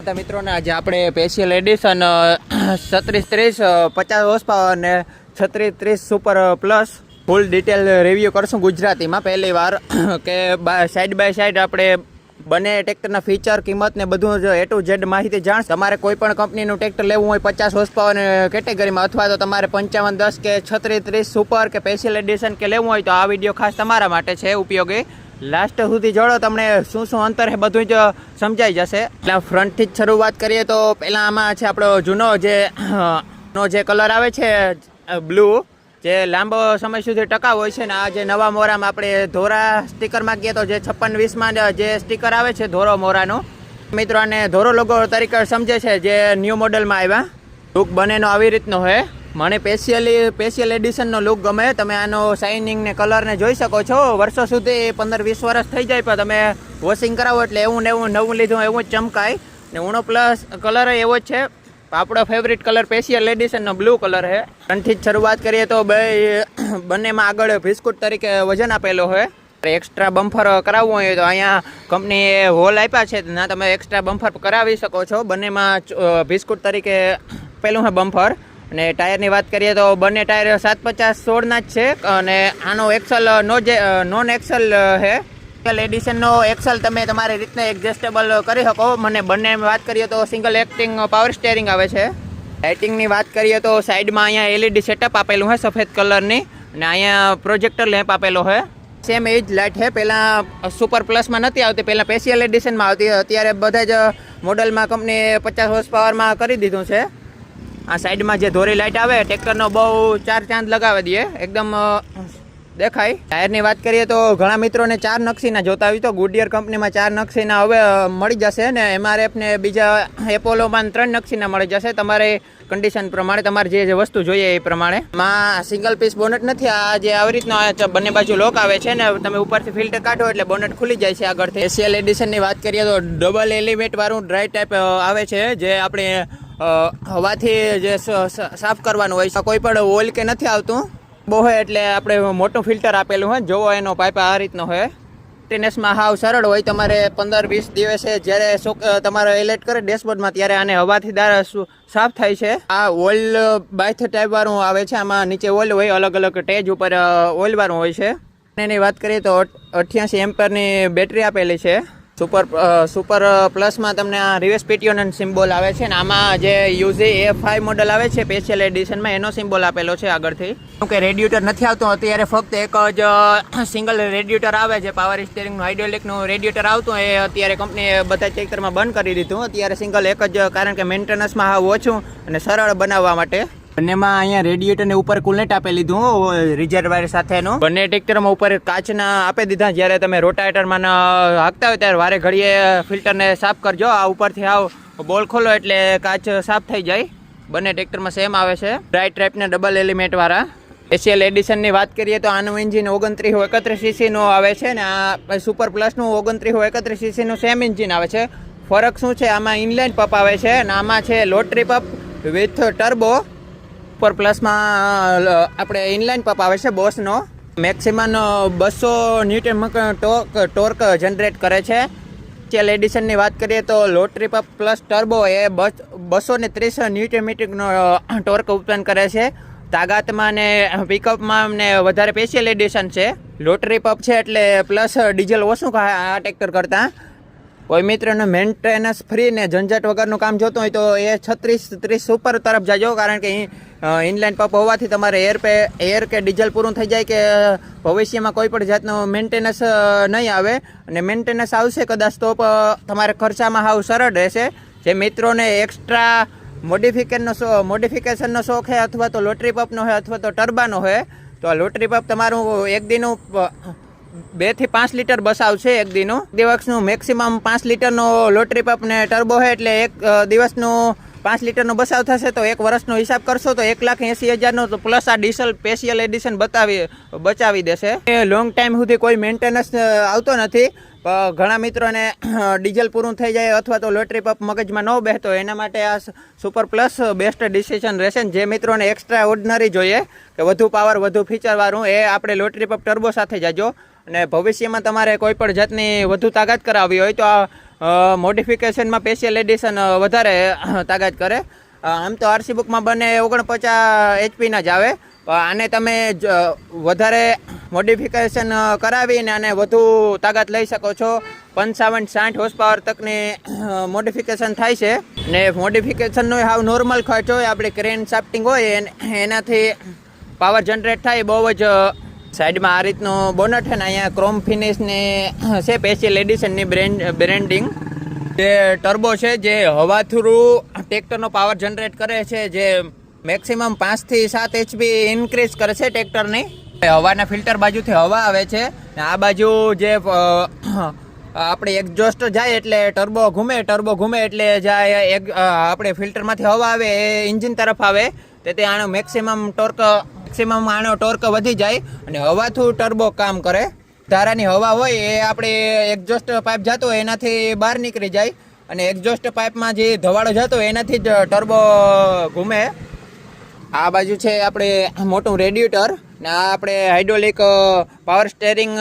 માતા મિત્રોને આજે આપણે સ્પેશિયલ એડિશન 3630 50 હોર્સ પાવર અને 3630 સુપર પ્લસ ફૂલ ડિટેલ રિવ્યૂ કરશું ગુજરાતીમાં પહેલી વાર કે સાઈડ બાય સાઈડ આપણે બંને ટ્રેક્ટરના ફીચર કિંમત ને બધું જ A to Z માહિતી જાણશે. તમારે કોઈ પણ કંપનીનું ટ્રેક્ટર લેવું હોય 50 હોર્સ પાવર કેટેગરીમાં અથવા તો તમારે 5510 કે 3630 સુપર કે સ્પેશિયલ એડિશન કે લેવું હોય તો આ વિડીયો ખાસ તમારા માટે છે ઉપયોગી. લાસ્ટ સુધી જોડો, તમને શું શું અંતર છે બધું જ સમજાઈ જશે. એટલે ફ્રન્ટથી જ શરૂઆત કરીએ તો પહેલાં આમાં છે આપણો જૂનો જે કલર આવે છે બ્લુ, જે લાંબો સમય સુધી ટકાવ હોય છે ને આ જે નવા મોરામાં આપણે ધોરા સ્ટીકર માંગીએ તો જે 5620માં જે સ્ટીકર આવે છે ધોરો મોરાનું, મિત્રો આને ધોરો લોગો તરીકે સમજે છે. જે ન્યૂ મોડલમાં આવ્યા લુક બંનેનો આવી રીતનો હોય. મને સ્પેશિયલ એડિશનનો લુક ગમે. તમે આનો શાઇનિંગ ને કલરને જોઈ શકો છો. વર્ષો સુધી 15-20 વર્ષ થઈ જાય પણ તમે વોશિંગ કરાવો એટલે એવું ને એવું નવું લીધું એવું જ ચમકાય. ને ઉનો પ્લસ કલર એવો જ છે. આપણો ફેવરિટ કલર સ્પેશિયલ એડિશનનો બ્લુ કલર છે. ફ્રન્ટથી જ શરૂઆત કરીએ તો બંનેમાં આગળ બિસ્કુટ તરીકે વજન આપેલો હોય. એક્સ્ટ્રા બમ્ફર કરાવવું હોય તો અહીંયા કંપનીએ હોલ આપ્યા છે, ના તમે એક્સ્ટ્રા બમ્ફર કરાવી શકો છો. બંનેમાં બિસ્કુટ તરીકે પેલું છે બમ્ફર. અને ટાયરની વાત કરીએ તો બંને ટાયર 750/16ના જ છે અને આનો એક્સલ નોન એક્સલ છે. એડિશનનો એક્સલ તમે તમારી રીતને એડજસ્ટેબલ કરી શકો. મને બંને વાત કરીએ તો સિંગલ એક્ટિંગ પાવર સ્ટેરિંગ આવે છે. લાઇટિંગની વાત કરીએ તો સાઈડમાં અહીંયા LED સેટઅપ આપેલું હોય સફેદ કલરની અને અહીંયા પ્રોજેક્ટર લેમ્પ આપેલો હોય. સેમ એ જ લાઇટ છે. પહેલાં સુપર પ્લસમાં નથી આવતી, પહેલાં સ્પેશિયલ એડિશનમાં આવતી. અત્યારે બધા જ મોડલમાં કંપનીએ 50 હોર્સ પાવરમાં કરી દીધું છે. આ સાઈડમાં જે ધોરી લાઇટ આવે ટ્રેક્ટરનો બહુ ચાર ચાંદ લગાવી દઈએ, એકદમ દેખાય. ટાયરની વાત કરીએ તો ઘણા મિત્રોને 4 નકશીના જોતા હોય તો ગુડિયર કંપનીમાં 4 નકશીના હવે મળી જશે ને MRF ને બીજા એપોલોમાં 3 નકશીના મળી જશે. તમારે કન્ડિશન પ્રમાણે તમારે જે વસ્તુ જોઈએ એ પ્રમાણે. માં સિંગલ પીસ બોનટ નથી. આ જે આવી રીતનો બંને બાજુ લોક આવે છે ને તમે ઉપરથી ફિલ્ટર કાઢો એટલે બોનટ ખુલી જાય છે આગળથી. સ્પેશિયલ એડિશનની વાત કરીએ તો ડબલ એલિમેન્ટ વાળું ડ્રાય ટાઈપ આવે છે, જે આપણે હવાથી જે સાફ કરવાનું હોય. કોઈ પણ ઓઇલ કે નથી આવતું બહુ હોય એટલે આપણે મોટું ફિલ્ટર આપેલું હોય. જોવો એનો પાઇપ આ રીતનો હોય. મેન્ટેનન્સમાં હાવ સરળ હોય. તમારે 15-20 દિવસે જ્યારે તમારે એલર્ટ કરે ડેશબોર્ડમાં ત્યારે આને હવાથી સાફ થાય છે. આ ઓઇલ બાથ ટાઈપ વાળું આવે છે. આમાં નીચે ઓઇલ હોય, અલગ અલગ ટેજ ઉપર ઓઇલ વાળું હોય છે. એની વાત કરીએ તો 88 એમ્પરની બેટરી આપેલી છે. સુપર પ્લસમાં તમને આ રિવર્સ PTO સિમ્બોલ આવે છે ને આમાં જે યુઝી A5 મોડલ આવે છે સ્પેશિયલ એડિશનમાં એનો સિમ્બોલ આપેલો છે આગળથી. કે રેડિએટર નથી આવતું અત્યારે, ફક્ત એક જ સિંગલ રેડિએટર આવે છે. પાવર સ્ટીરિંગનું હાઇડ્રોલિકનું રેડિએટર આવતું એ અત્યારે કંપનીએ બધા ટ્રેક્ટરમાં બંધ કરી દીધું. અત્યારે સિંગલ એક જ, કારણ કે મેન્ટેનન્સમાં હાવ ઓછું અને સરળ બનાવવા માટે. બંનેમાં અહીંયા રેડિએટરને ઉપર કુલનેટ આપી લીધું રિઝર્વાયર સાથેનું. બંને ટ્રેક્ટરમાં ઉપર કાચના આપી દીધા. જ્યારે તમે રોટાવેટરમાં હાંકતા હોય ત્યારે વારે ઘડીએ ફિલ્ટરને સાફ કરજો. આ ઉપરથી આવ બોલ ખોલો એટલે કાચ સાફ થઈ જાય. બંને ટ્રેક્ટરમાં સેમ આવે છે. ડ્રાય ટાઈપને ડબલ એલિમેન્ટ વાળા. સ્પેશિયલ એડિશનની વાત કરીએ તો આનું એન્જિન 2931cc આવે છે ને આ સુપર પ્લસનું 2931cc સેમ એન્જિન આવે છે. ફરક શું છે? આમાં ઇનલાઇન પપ આવે છે અને આમાં છે લોટરી પપ વિથ ટર્બો. સુપર પ્લસમાં આપણે ઇનલાઇન પપ આવે છે બોસનો. મેક્સિમમ 200 ન્યૂટન ટોર્ક જનરેટ કરે છે. સ્પેશિયલ એડિશનની વાત કરીએ તો લોટરી પપ પ્લસ ટર્બો એ 230 ન્યૂટન મીટરનો ટોર્ક ઉત્પન્ન કરે છે. તાકાતમાં ને પિકઅપમાં ને વધારે સ્પેશિયલ એડિશન છે. લોટરી પપ છે એટલે પ્લસ ડીઝલ ઓછું ખાય આ ટ્રેક્ટર કરતાં. કોઈ મિત્રને મેન્ટેનન્સ ફ્રી ને ઝંઝટ વગરનું કામ જોતું હોય તો એ 3630 સુપર તરફ જાજો, કારણ કે ઇનલાઇન પપ હોવાથી તમારે એર કે ડીઝલ પૂરું થઈ જાય કે ભવિષ્યમાં કોઈ પણ જાતનું મેન્ટેનન્સ નહીં આવે. અને મેન્ટેનન્સ આવશે કદાચ તો તમારે ખર્ચામાં હાવ સરળ રહેશે. જે મિત્રોને એક્સ્ટ્રા મોડિફિકેશનનો શોખ છે અથવા તો લોટરી પપનો હોય અથવા તો ટર્બાનો હોય તો આ લોટરી પપ તમારું એક દીનું 2 થી 5 લીટર બસાવશે. એક દીનું દિવસનું મેક્સિમમ 5 લીટરનો લોટરી પપ ને ટર્બો છે એટલે એક દિવસનું 5 લીટરનો બસાવ થશે તો એક વર્ષનો હિસાબ કરશો તો 1,80,000નો તો પ્લસ આ ડીઝલ સ્પેશિયલ એડિશન બચાવી દેશે. લોંગ ટાઈમ સુધી કોઈ મેન્ટેનન્સ આવતો નથી. ઘણા મિત્રોને ડીઝલ પૂરું થઈ જાય અથવા તો લોટરી પપ મગજમાં ન બેસતો, એના માટે આ સુપર પ્લસ બેસ્ટ ડિસિઝન રહેશે. જે મિત્રોને એક્સ્ટ્રા ઓર્ડિનરી જોઈએ કે વધુ પાવર વધુ ફીચરવાળું, એ આપણે લોટરી પપ ટર્બો સાથે જાજો. અને ભવિષ્યમાં તમારે કોઈ પણ જાતની વધુ તાકાત કરાવવી હોય તો આ મોડિફિકેશનમાં સ્પેશિયલ એડિશન વધારે તાકાત કરે. આમ તો આરસી બુકમાં બંને 49 HP જ આવે. આને તમે વધારે મોડિફિકેશન કરાવીને આને વધુ તાકાત લઈ શકો છો. 55-60 હોર્સ પાવર તકની મોડિફિકેશન થાય છે. ને મોડિફિકેશનનો હાવ નોર્મલ ખર્ચ હોય, આપણે ક્રેન શાફ્ટિંગ હોય એનાથી પાવર જનરેટ થાય. બહુ જ સાઈડમાં આ રીતનું બોનટ છે ને અહીંયા ક્રોમ ફિનિશની છે સ્પેશિયલ એડિશનની બ્રેન્ડિંગ. જે ટર્બો છે જે હવા થ્રુ ટ્રેક્ટરનો પાવર જનરેટ કરે છે, જે મેક્સિમમ 5 થી 7 HP ઇન્ક્રીઝ કરે છે ટ્રેક્ટરની. હવાના ફિલ્ટર બાજુથી હવા આવે છે ને આ બાજુ જે આપણે એક્ઝોસ્ટ જાય એટલે ટર્બો ઘૂમે એટલે જાય આપણે ફિલ્ટરમાંથી હવા આવે એ એન્જિન તરફ આવે. તેથી આનો મેક્સિમમ ટોર્ક વધી જાય અને હવાથી ટર્બો કામ કરે. ધારાની હવા હોય એ આપણે એક્ઝોસ્ટ પાઇપ જતો હોય એનાથી બહાર નીકળી જાય અને એક્ઝોસ્ટ પાઇપમાં જે ધવાડો જતો હોય એનાથી જ ટર્બો ઘૂમે. આ બાજુ છે આપણે મોટું રેડિએટર ને આ આપણે હાઇડ્રોલિક પાવર સ્ટેરિંગ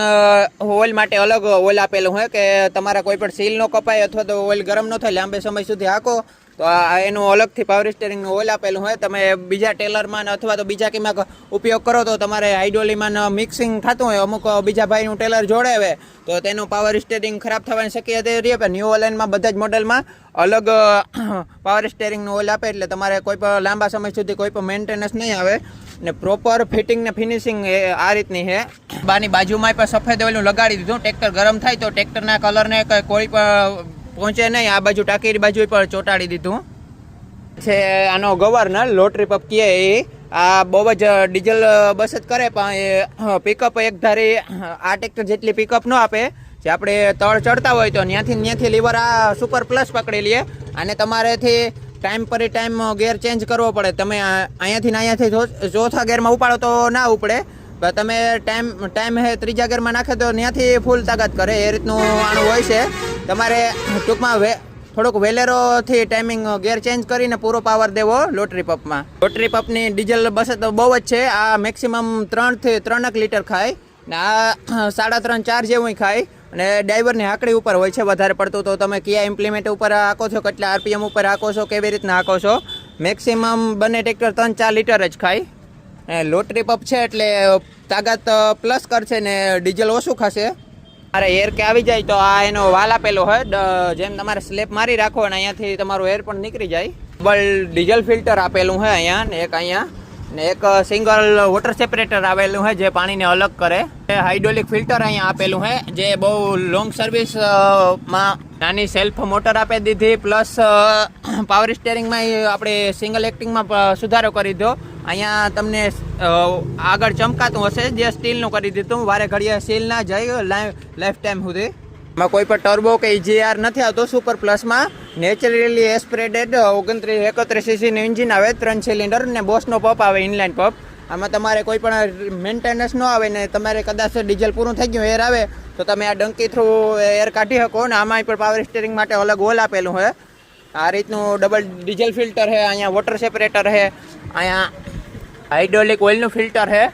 ઓઇલ માટે અલગ ઓઇલ આપેલું હોય કે તમારા કોઈ પણ સીલ ન કપાય અથવા તો ઓઇલ ગરમ ન થાય લાંબે સમય સુધી હાંકો તો આ એનું અલગથી પાવર સ્ટેરિંગનું ઓઇલ આપેલું હોય. તમે બીજા ટેલરમાં અથવા તો બીજા કેમાં ઉપયોગ કરો તો તમારે હાઇડ્રોલિકમાં મિક્સિંગ થતું હોય, અમુક બીજા ભાઈનું ટેલર જોડાવે તો તેનું પાવર સ્ટેરિંગ ખરાબ થવાની શક્યતા રહે. પણ ન્યૂ ઓઇલમાં બધા જ મોડેલમાં અલગ પાવર સ્ટેરિંગનું ઓઇલ આપે એટલે તમારે કોઈ પણ લાંબા સમય સુધી કોઈ પણ મેન્ટેનન્સ નહીં આવે. ને પ્રોપર ફિટિંગ ને ફિનિશિંગ એ આ રીતની છે. બાની બાજુમાં પણ સફેદ ઓઇલનું લગાડી દીધું. ટ્રેક્ટર ગરમ થાય તો ટ્રેક્ટરના કલરને કોઈ પણ પહોંચે નહીં. આ બાજુ ટાંકીની બાજુ પણ ચોંટાડી દીધું છે. આનો ગવર્નર લોટરી પપ કહે એ આ બહુ જ ડીઝલ બચત કરે પણ એ પિકઅપ એક ધારી આ ટ્રેક્ટર જેટલી પિકઅપ ન આપે. જે આપણે તળ ચડતા હોય તો ત્યાંથી લીવર આ સુપર પ્લસ પકડી લઈએ અને તમારેથી ટાઈમ પર ટાઈમ ગેર ચેન્જ કરવો પડે. તમે અહીંયાથી ચોથા ગેરમાં ઉપાડો તો ના ઉપડે. તમે ટાઈમ હે ત્રીજા ગેરમાં નાખે તો ત્યાંથી ફૂલ તાકાત કરે. એ રીતનું આનું હોય છે. તમારે ટૂંકમાં થોડુંક વેલેરોથી ટાઈમિંગ ગેર ચેન્જ કરીને પૂરો પાવર દેવો લોટરી પપમાં. લોટરી પપની ડીઝલ બચત બહુ જ છે. આ મેક્સિમમ 3 થી 3 લીટર ખાય ને આ 3.5-4 જેવું ખાય અને ડ્રાઈવરની હાકડી ઉપર હોય છે વધારે પડતું. તો તમે કયા ઇમ્પ્લિમેન્ટ ઉપર હાંકો છો, કેટલા RPM ઉપર હાંકો છો, કેવી રીતના હાંકો છો. મેક્સિમમ બંને ટ્રેક્ટર 3-4 લીટર જ ખાય. લોટરી પપ છે એટલે તાકાત પ્લસ કરશે ને ડીઝલ ઓછું ખાશે. મારે એર કે આવી જાય તો આ એનો વાલ આપેલો હોય, જેમ તમારે સ્લેપ મારી રાખો અને અહીંયાથી તમારું એર પણ નીકળી જાય. ડબલ ડીઝલ ફિલ્ટર આપેલું હોય અહીંયા ને એક અહીંયા ને એક સિંગલ વોટર સેપરેટર આવેલું હોય જે પાણીને અલગ કરે. હાઇડ્રોલિક ફિલ્ટર અહીંયા આપેલું હોય જે બહુ લોંગ સર્વિસમાં નાની સેલ્ફ મોટર આપી દીધી. પ્લસ પાવર સ્ટેરિંગમાં આપણે સિંગલ એક્ટિંગમાં સુધારો કરી દો. અહીંયા તમને આગળ ચમકાતું હશે જે સ્ટીલનું કરી દીધું. વારે ઘડીએ સ્ટીલ ના જાય લાઈફ ટાઈમ સુધી. એમાં કોઈ પણ ટર્બો કે EGR નથી આવતો. સુપર પ્લસમાં નેચરલી એસ્પ્રેડેડ 31 સીસીનું એન્જિન આવે, 3 સિલિન્ડર ને બોસનો પપ આવે, ઇનલાઇન પપ. આમાં તમારે કોઈ પણ મેન્ટેનન્સ ન આવે ને તમારે કદાચ ડીઝલ પૂરું થઈ ગયું એર આવે તો તમે આ ડંકી થ્રુ એર કાઢી શકો. ને આમાં પણ પાવર સ્ટીરિંગ માટે અલગ હોલ આપેલું હોય. આ રીતનું ડબલ ડીઝલ ફિલ્ટર છે. અહીંયા વોટર સેપરેટર છે. અહીંયા હાઇડ્રોલિક ઓઇલનું ફિલ્ટર છે.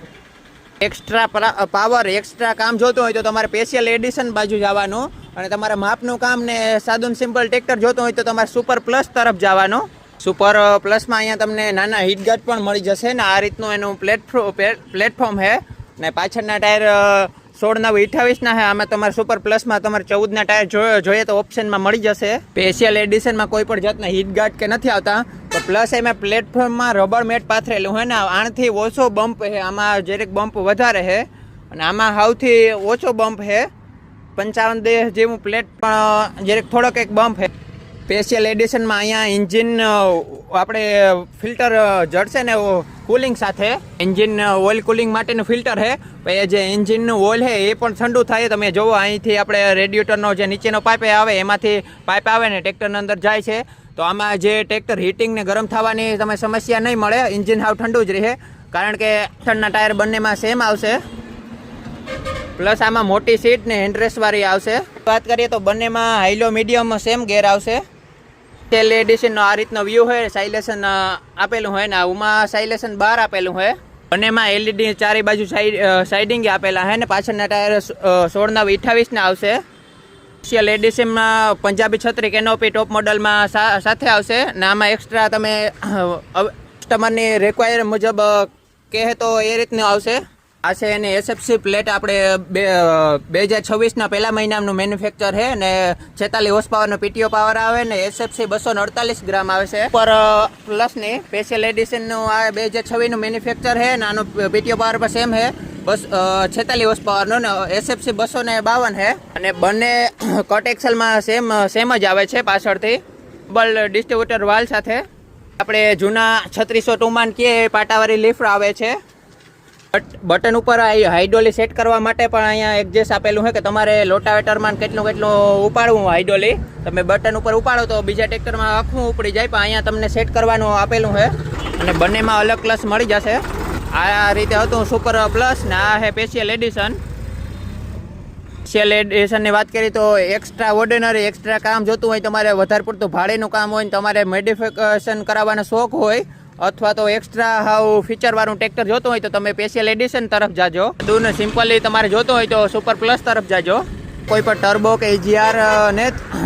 એક્સ્ટ્રા પાવર એક્સ્ટ્રા કામ જોતું હોય તો તમારે સ્પેશિયલ એડિશન બાજુ જવાનું અને તમારે માપનું કામ ને સાદું સિમ્પલ ટ્રેક્ટર જોતું હોય તો તમારે સુપર પ્લસ તરફ જવાનું. સુપર પ્લસમાં અહીંયા તમને નાના હીટ ગાર્ડ પણ મળી જશે ને આ રીતનું એનું પ્લેટફોર્મ છે. ને પાછળના ટાયર 16-28 છે. આમાં તમારે સુપર પ્લસમાં તમારે 14 ટાયર જોઈએ તો ઓપ્શનમાં મળી જશે. સ્પેશિયલ એડિશનમાં કોઈ પણ જાતના હીટ ગાર્ડ કે નથી આવતા. તો પ્લસ એમાં પ્લેટફોર્મમાં રબર મેટ પાથરેલું હોય ને આનાથી ઓછો બમ્પ છે. આમાં જેરેક બમ્પ વધારે છે અને આમાં સૌથી ઓછો બમ્પ છે. 55 જેવું પ્લેટ પણ જેરેક થોડોક એક બમ્પ છે. સ્પેશિયલ એડિશનમાં અહીંયા એન્જિન આપણે ફિલ્ટર જડશે ને કુલિંગ સાથે. એન્જિન ઓઇલ કુલિંગ માટેનું ફિલ્ટર છે. પછી જે એન્જિનનું ઓઇલ છે એ પણ ઠંડુ થાય. તમે જુઓ અહીંથી આપણે રેડિએટરનો જે નીચેનો પાઇપ આવે એમાંથી પાઇપ આવે ને ટ્રેક્ટરની અંદર જાય છે. તો આમાં જે ટ્રેક્ટર હીટિંગ ને ગરમ થવાની તમે સમસ્યા નહીં મળે. એન્જિન હાવ ઠંડુ જ રહે કારણ કે પાછળના ટાયર બંનેમાં સેમ આવશે. પ્લસ આમાં મોટી સીટ ને હેન્ડરેસ્ટવાળી આવશે. વાત કરીએ તો બંનેમાં હાઈલો મીડિયમ સેમ ગેર આવશે. ટેલ એડિશનનો આ રીતનો વ્યૂ હોય. સાઇલેશન આપેલું હોય ને આમાં સાઇલેશન 12 આપેલું હોય. બંનેમાં LED ચારે બાજુ સાઇડિંગ આપેલા છે ને પાછળના ટાયર 16-28 આવશે. સ્પેશિયલ એડિશનમાં પંજાબી છત્રી કેનોપી ટોપ મોડલમાં સાથે આવશે ને આમાં એક્સ્ટ્રા તમે કસ્ટમરની રિક્વાયર મુજબ કહે તો એ રીતનું આવશે. આ છે એની એસએફસી પ્લેટ. આપણે 2026ના પહેલા મહિનાનું મેન્યુફેક્ચર છે ને 46 હોર્સ પાવરનો પીટીઓ પાવર આવે ને એસએફસી 248 ગ્રામ આવે છે. ઉપર પ્લસની સ્પેશિયલ એડિશનનું આ 2026નું મેન્યુફેક્ચર છે ને આનો પીટીઓ પાવર પર સેમ છે. બસ 46 હોર્સ પાવરનો ને એસએફસી 252 છે અને બંને કટ એક્સેલમાં સેમ જ આવે છે પાછળથી ડબલ ડિસ્ટ્રીબ્યુટર વાલ સાથે. આપણે જૂના 3602માં કહીએ પાટાવાળી લિફ્ટ આવે છે. બટન ઉપર હાઇડ્રોલી સેટ કરવા માટે પણ અહીંયા એડજસ્ટ આપેલું છે કે તમારે લોટાવેટરમાં કેટલું ઉપાડવું હાઇડ્રોલી તમે બટન ઉપર ઉપાડો તો બીજા ટ્રેક્ટરમાં આખું ઉપડી જાય, પણ અહીંયા તમને સેટ કરવાનું આપેલું છે અને બંનેમાં અલગ ક્લચ મળી જશે. આ રીતે હતું સુપર પ્લસ ને આ છે સ્પેશિયલ એડિશન. સ્પેશિયલ એડિશનની વાત કરીએ તો એક્સ્ટ્રા ઓર્ડિનરી એક્સ્ટ્રા કામ જોતું હોય, તમારે વધારે પૂરતું ભાડેનું કામ હોય ને તમારે મોડિફિકેશન કરાવવાનો શોખ હોય અથવા તો એક્સ્ટ્રા હાવ ફીચરવાળું ટ્રેક્ટર જોતું હોય તો તમે સ્પેશિયલ એડિશન તરફ જાજો. દૂરને સિમ્પલી તમારે જોતું હોય તો સુપર પ્લસ તરફ જાજો. કોઈ પણ ટર્બો કે EGR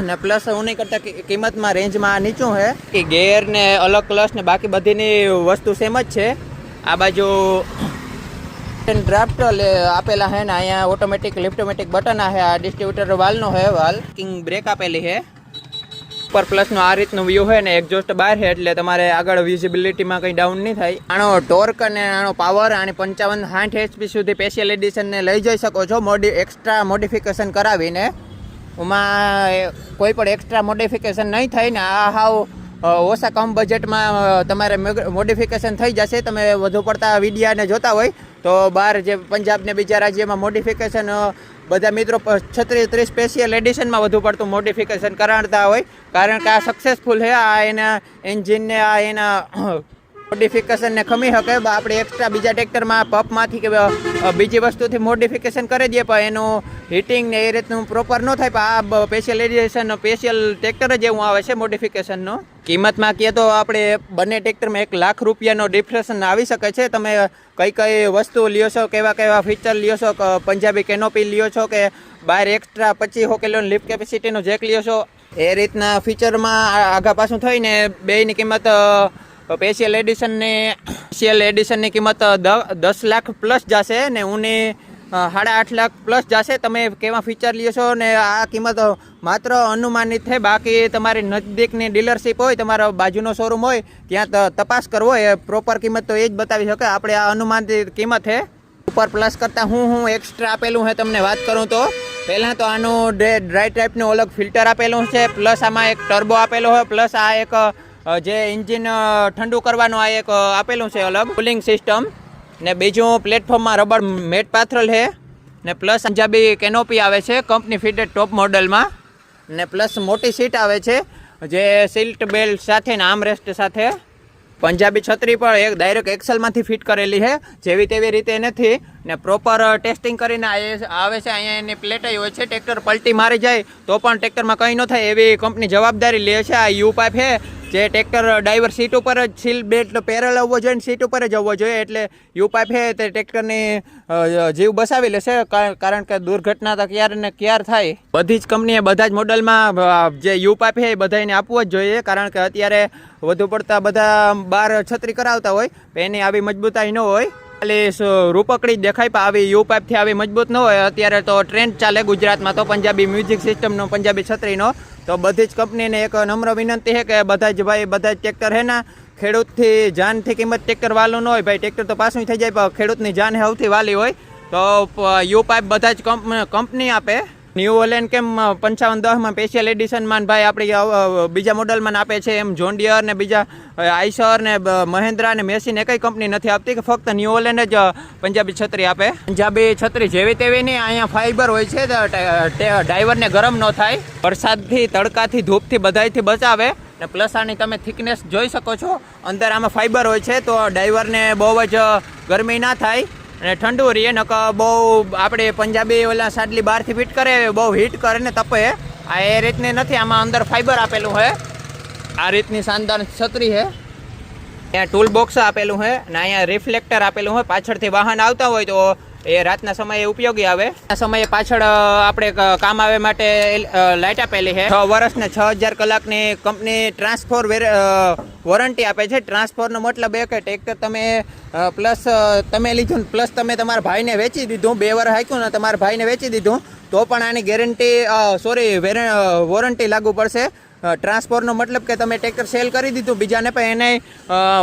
ને પ્લસ ઉની કરતાં કિંમતમાં રેન્જમાં નીચું છે કે ગેર ને અલગ ક્લચ ને બાકી બધીની વસ્તુ સેમ જ છે. આ બાજુ ડ્રાફ્ટ આપેલા છે ને અહીંયા ઓટોમેટિક લિફ્ટોમેટિક બટન છે. આ ડિસ્ટ્રીબ્યુટર વાલનો છે, વાલ કિંગ બ્રેક આપેલી છે. ઉપર પ્લસનો આ રીતનું વ્યૂ છે ને એક્ઝોસ્ટ બહાર છે એટલે તમારે આગળ વિઝિબિલિટીમાં કંઈ ડાઉન નહીં થાય. આનો ટોર્ક અને આનો પાવર આની 55-60 HP સુધી સ્પેશિયલ એડિશનને લઈ જઈ શકો છો એક્સ્ટ્રા મોડિફિકેશન કરાવીને. એમાં કોઈ પણ એક્સ્ટ્રા મોડિફિકેશન નહીં થાય ને આ હાવ ઓછા કમ બજેટમાં તમારે મોડિફિકેશન થઈ જશે. તમે વધુ પડતા વિડીયાને જોતા હોય તો બહાર જે પંજાબ ને બીજા રાજ્યમાં મોડિફિકેશન બધા મિત્રો 36 સ્પેશિયલ એડિશનમાં વધુ પડતું મોડિફિકેશન કરાવતા હોય કારણ કે આ સક્સેસફુલ છે. આ એના એન્જિનને આ એના મોડિફિકેશનને ખમી શકે. આપણે એક્સ્ટ્રા બીજા ટ્રેક્ટરમાં પપમાંથી કે બીજી વસ્તુથી મોડિફિકેશન કરી દઈએ પણ એનું હીટિંગ ને એ રીતનું પ્રોપર ન થાય. પણ આ સ્પેશિયલ એડિશન સ્પેશિયલ ટ્રેક્ટર જ એવું આવે છે મોડિફિકેશનનો. કિંમતમાં કહીએ તો આપણે બંને ટ્રેક્ટરમાં 1 લાખ રૂપિયાનો ડિફરન્સ આવી શકે છે. તમે કઈ વસ્તુ લ્યો છો, કેવા ફીચર લ્યો છો, પંજાબી કેનોપી લ્યો છો કે બહાર એક્સ્ટ્રા 25 કિલોની લિફ્ટ કેપેસિટીનો જેક લ્યો છો, એ રીતના ફીચરમાં આગા પાછું થઈને બેયની કિંમત સ્પેશિયલ એડિશનની કિંમત 10 લાખ પ્લસ જશે ને ઉની 8.5 લાખ પ્લસ જશે. તમે કેવા ફીચર લ્યો છો ને આ કિંમત માત્ર અનુમાનિત છે. બાકી તમારી નજદીકની ડીલરશીપ હોય, તમારા બાજુનો શોરૂમ હોય ત્યાં તપાસ કરવો એ પ્રોપર કિંમત તો એ જ બતાવી શકે. આપણે આ અનુમાનિત કિંમત છે. ઉપર પ્લસ કરતાં હું એક્સ્ટ્રા આપેલું છે તમને વાત કરું તો પહેલાં તો આનું ડ્રાય ટાઈપનું અલગ ફિલ્ટર આપેલું છે. પ્લસ આમાં એક ટર્બો આપેલો હોય. પ્લસ આ એક જે એન્જિન ઠંડુ કરવાનું આ એક આપેલું છે અલગ કુલિંગ સિસ્ટમ ને બીજું પ્લેટફોર્મમાં રબર મેટ પાથરેલ છે ને પ્લસ પંજાબી કેનોપી આવે છે કંપની ફિટેડ ટોપ મોડલમાં ને પ્લસ મોટી સીટ આવે છે જે સીટ બેલ્ટ સાથે ને આર્મરેસ્ટ સાથે. પંજાબી છત્રી પણ એક ડાયરેક્ટ એક્સેલમાંથી ફિટ કરેલી છે, જેવી તેવી રીતે નથી ને પ્રોપર ટેસ્ટિંગ કરીને આવે છે. અહીંયા એની પ્લેટ હોય છે, ટ્રેક્ટર પલટી મારી જાય તો પણ ટ્રેક્ટરમાં કંઈ ન થાય એવી કંપની જવાબદારી લે છે. આ યુ પાઇપ છે જે ટ્રેક્ટર ડ્રાઈવર સીટ ઉપર જ સીલ બેલ્ટ પહેરેલ હોવો જોઈએ, સીટ ઉપર જ હોવો જોઈએ એટલે યુ પાઇપ છે તે ટ્રેક્ટરની જીવ બસાવી લેશે. કારણ કે દુર્ઘટના તો ક્યારે ને ક્યારે થાય. બધી જ કંપનીએ બધા જ મોડલમાં જે યુ પાઇપ છે એ બધાને આપવો જ જોઈએ કારણ કે અત્યારે વધુ પડતા બધા બહાર છત્રી કરાવતા હોય એની આવી મજબૂતાઈ ન હોય. ખાલી રૂપકડી જ દેખાય પણ આવી યુ પાઇપથી આવી મજબૂત ન હોય. અત્યારે તો ટ્રેન્ડ ચાલે ગુજરાતમાં તો પંજાબી મ્યુઝિક સિસ્ટમનો, પંજાબી છત્રીનો. તો બધી જ કંપનીને એક નમ્ર વિનંતી છે કે બધા જ ટ્રેક્ટર છે ને ખેડૂતથી જાનથી કિંમત ટ્રેક્ટર વાલું ન હોય. ભાઈ ટ્રેક્ટર તો પાછું થઈ જાય પણ ખેડૂતની જાન સૌથી વાલી હોય. તો યુ પાઇપ બધા જ કંપની આપે. ન્યૂ હોલેન્ડ કેમ 5510માં સ્પેશિયલ એડિશનમાં ભાઈ આપણી બીજા મોડલમાં આપે છે એમ જોન ડિયર ને બીજા આઈસર ને મહેન્દ્રા ને મેસી ને કઈ કંપની નથી આપતી કે ફક્ત ન્યૂ હોલેન્ડ જ પંજાબી છત્રી આપે. પંજાબી છત્રી જેવી તેવી નહીં, અહીંયા ફાઈબર હોય છે ડ્રાઈવરને ગરમ ન થાય, વરસાદથી તડકાથી ધૂપથી બધાથી બચાવે ને પ્લસ આની તમે થિકનેસ જોઈ શકો છો. અંદર આમાં ફાઈબર હોય છે તો ડ્રાઈવરને બહુ જ ગરમી ના થાય અને ઠંડુ રહીએ. નક બહુ આપણે પંજાબી ઓલા સાડલી બહારથી ફિટ કરે બહુ હીટ કરે ને તપે. આ એ રીતની નથી, આમાં અંદર ફાઈબર આપેલું છે. આ રીતની શાનદાર છત્રી છે. અહીંયા ટૂલ બોક્સ આપેલું છે અને અહીંયા રિફ્લેક્ટર આપેલું હોય. પાછળથી વાહન આવતા હોય તો એ રાતના સમયે ઉપયોગી આવે. આ સમયે પાછળ આપણે કામ આવે માટે લાઇટ આપેલી છે. 6 વર્ષ ને 6000 કલાકની કંપની ટ્રાન્સફોર વોરંટી આપે છે. ટ્રાન્સફોરનો મતલબ એ કે ટ્રેક્ટર તમે પ્લસ તમે લીધું પ્લસ તમે તમારા ભાઈને વેચી દીધું, 2 વર્ષ હાંક્યું ને તમારા ભાઈને વેચી દીધું તો પણ આની ગેરંટી વોરંટી લાગુ પડશે. ટ્રાન્સફોરનો મતલબ કે તમે ટ્રેક્ટર સેલ કરી દીધું બીજાને પણ એને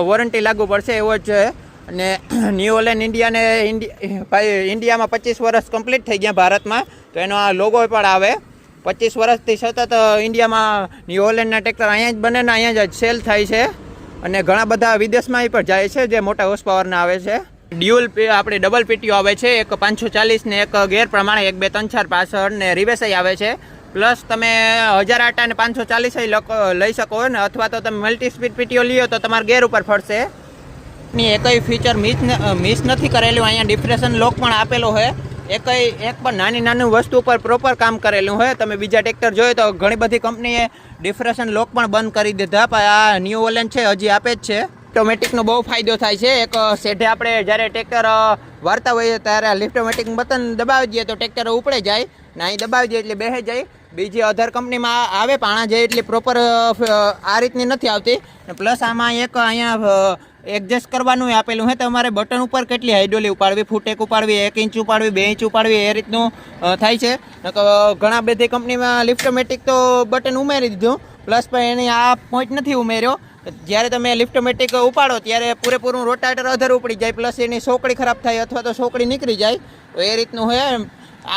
વોરંટી લાગુ પડશે એવો જ છે. અને ન્યૂ હોલેન્ડ ઇન્ડિયામાં 25 વર્ષ કમ્પ્લીટ થઈ ગયા ભારતમાં, તો એનો આ લોગો પણ આવે. 25 વર્ષથી સતત ઇન્ડિયામાં ન્યૂ હોલેન્ડના ટ્રેક્ટર અહીંયા જ બને ને અહીંયા જ સેલ થાય છે અને ઘણા બધા વિદેશમાં પણ જાય છે જે મોટા હોર્સ પાવરના આવે છે. ડ્યુઅલ આપણે ડબલ પીટીઓ આવે છે, એક 540 ને એક ગેર પ્રમાણે 1 2 3 4 પાછળ ને રિવેસાઈ આવે છે. પ્લસ તમે 1000 આટા ને 540 લઈ શકો ને, અથવા તો તમે મલ્ટી સ્પીડ પીટીઓ લ્યો તો તમારા ગેર ઉપર ફરશે. ની એકય ફીચર મિસ નથી કરેલું. અહીંયા ડિફ્રેશન લોક પણ આપેલો હોય. એક પણ નાની વસ્તુ ઉપર પ્રોપર કામ કરેલું હોય. તમે બીજા ટ્રેક્ટર જોઈએ તો ઘણી બધી કંપનીએ ડિફ્રેશન લોક પણ બંધ કરી દીધા, પણ આ ન્યૂ હોલેન્ડ છે હજી આપે જ છે. લિફ્ટોમેટિકનો બહુ ફાયદો થાય છે. એક શેઢે આપણે જ્યારે ટ્રેક્ટર વારતા હોઈએ ત્યારે લિફ્ટોમેટિક બટન દબાવી દઈએ તો ટ્રેક્ટર ઉપડે જાય ને, અહીં દબાવી દઈએ એટલે બેસી જાય. બીજી અધર કંપનીમાં આવે પણ આના જે એટલી પ્રોપર આ રીતની નથી આવતી. પ્લસ આમાં એક અહીંયા એડજસ્ટ કરવાનું આપેલું છે. તમારે બટન ઉપર કેટલી હાઇડોલી ઉપાડવી, ફૂટેક ઉપાડવી, 1 ઇંચ ઉપાડવી, 2 ઇંચ ઉપાડવી, એ રીતનું થાય છે. ઘણા બધી કંપનીમાં લિફ્ટોમેટિક તો બટન ઉમેરી દીધું, પ્લસ પણ એની આ પોઈન્ટ નથી ઉમેર્યો. જ્યારે તમે લિફ્ટોમેટિક ઉપાડો ત્યારે પૂરેપૂરું રોટાટર અધર ઉપડી જાય, પ્લસ એની સોકડી ખરાબ થાય અથવા તો સોકડી નીકળી જાય. તો એ રીતનું હોય.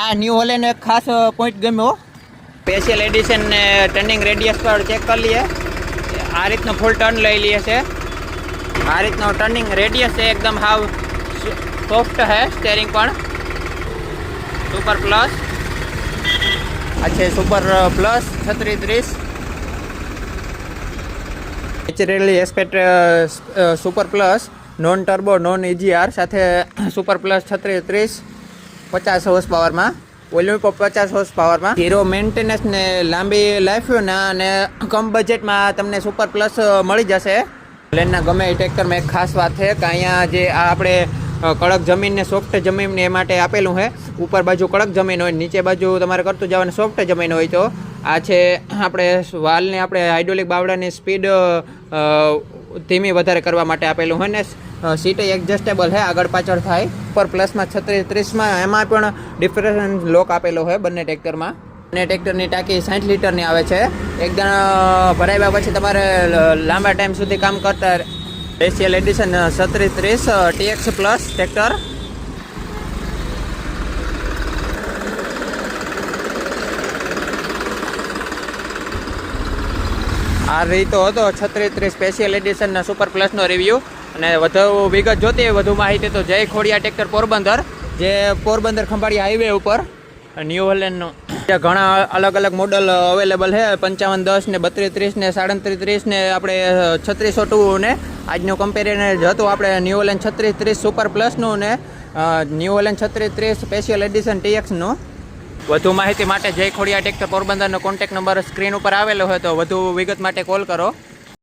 આ ન્યૂ હોલેન્ડ એક ખાસ પોઈન્ટ ગમ્યો. સ્પેશિયલ એડિશન ને ટર્નિંગ રેડિયસ પર ચેક કરી લઈએ. આ રીતનો ફૂલ ટર્ન લઈ લઈએ છે. આ રીતનો ટર્નિંગ રેડિયસ છે, એકદમ હાવ સોફ્ટ है. સ્ટેરિંગ પણ સુપર પ્લસ આ છે, super plus 3630 naturally aspect super plus non turbo non EGR સાથે સુપર પ્લસ 3630 50 હોર્સ પાવરમાં, વોલ્યુમ 50 હોર્સ પાવરમાં. હીરો મેન્ટેનન્સ ને લાંબી લાઈફ ના અને કમ બજેટમાં તમને સુપર પ્લસ મળી જશે. લેનના ગમે એ ટ્રેક્ટરમાં એક ખાસ વાત છે કે અહીંયા જે આ આપણે કડક જમીન ને સોફ્ટ જમીન એ માટે આપેલું છે. ઉપર બાજુ કડક જમીન હોય, નીચે બાજુ તમારે કરતું જવાનું સોફ્ટ જમીન હોય. તો આ છે આપણે વાલને આપણે હાઇડ્રોલિક બાવડાની સ્પીડ ધીમી વધારે કરવા માટે આપેલું હોય ને. સીટ એડજસ્ટેબલ છે, આગળ પાછળ થાય. ઉપર પ્લસમાં 3630માં એમાં પણ ડિફરન્ટ લોક આપેલો હોય બંને ટ્રેક્ટરમાં. અને ટ્રેક્ટરની ટાંકી 60 લીટરની આવે છે. એકદમ ભરાવ્યા પછી તમારે લાંબા ટાઈમ સુધી કામ કરતા. Special addition 3630 TX plus tractor. આ રીતો હતો 3630 સ્પેશિયલ એડિશનના સુપર પ્લસનો રિવ્યૂ. અને વધુ વિગત જોતી હોય, વધુ માહિતી તો જય ખોડિયા ટ્રેક્ટર પોરબંદર, જે પોરબંદર ખંભાળિયા હાઈવે ઉપર ન્યૂ હોલેન્ડનો. ઘણા અલગ મોડલ અવેલેબલ છે. 5510 ને 3230 ને 3730 ને આપણે 3602 ને આજનું કમ્પેરિઝન જ હતું આપણે ન્યૂ હોલેન્ડ 3630 સુપર પ્લસનું ને ન્યૂ હોલેન્ડ 3630 સ્પેશિયલ એડિશન TXનું. વધુ માહિતી માટે જય ખોડિયા ટ્રેક્ટર પોરબંદરનો કોન્ટેક્ટ નંબર સ્ક્રીન ઉપર આવેલો હોય તો વધુ વિગત માટે કોલ કરો.